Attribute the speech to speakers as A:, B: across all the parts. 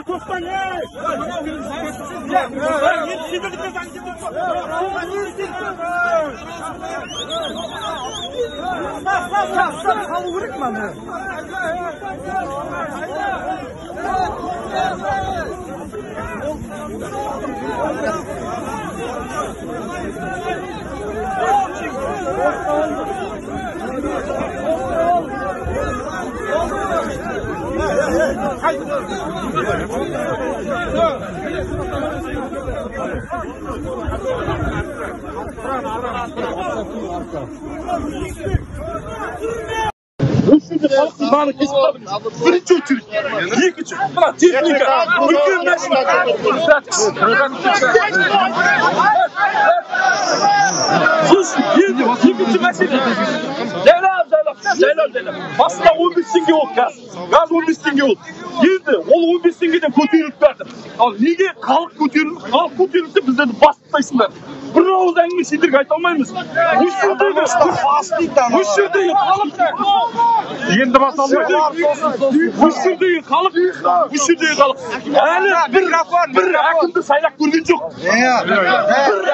A: Gel Tosman gel. Bana kesip birinci uçuruş. İkinci. Bana teknika. Bütün meşhur. Sus. İkinci mesele. Zeynep. Aslında 15 tenge oldu gaz. Gaz 15 tenge oldu. Енді ол 15 теңгеден көтеріліп бәрді. Ал неге халық көтерілсе біздерді бастайтсыңдар? Bir ауыз әңгіме сендерге айта алмаймыз. Осы жердегі халық енді басалмайды. Осы жердегі халық әлі бір әкімді сайлап көрген жоқ. Bir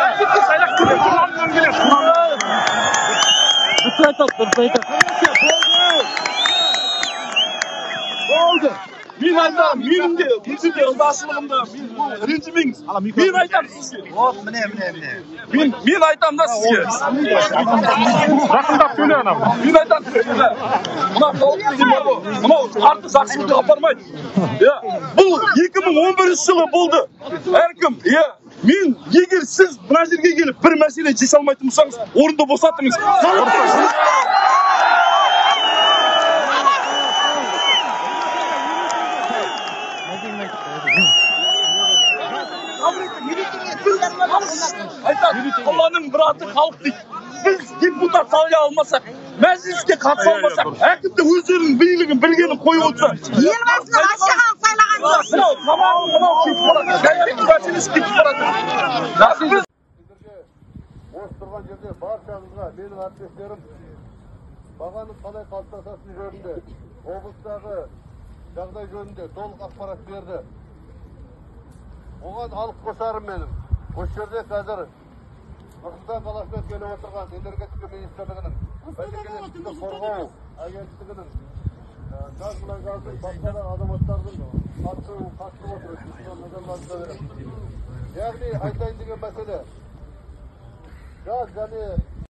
A: әкімді сайлап көрген жоқ. Oldu. Мен айтамын, менің де өзімде ызашылығымда ренжімеңіз. Мен айтамын сізге. Міне. Мен айтамын да сізге. Жақындап сөйле анау. Мен айтамын сізге. Мына халық деген бар ғой. Мынау қарты жақсылыққа апармайды. Бұл 2011 жылы болды. Әркім, мен егер сіз мына жерге келіп бір мәселе шеше алмайтын болсаңыз, орынды босатыңыз. Allah'ın muratı halk değil. Biz депутат sağlaya almasak, mecliste katsa almasak, herkes de özlerinin birliğini bilgini koyu olsa.
B: Yılbaşını aşağı saylagan.
A: Tamam, ketip baradi. Gayet meselesi ketip baradi.
C: Boş turgan жерде barchangizga mening әріптестерім бағаның қалай қалыптасатыны жөнінде, облыстағы жағдай жөнінде толық ақпарат берді. Оған алып қосарым менің. Осы жерде қазір Нұрсұлтан қаласына келіп отырған энергетика министрлігінің, бәсекелестікті қорғау агенттігінің, газ мұнай газдың басқа да азаматтардың қатысып отыр. Яғни айтайын деген мәселе, газ және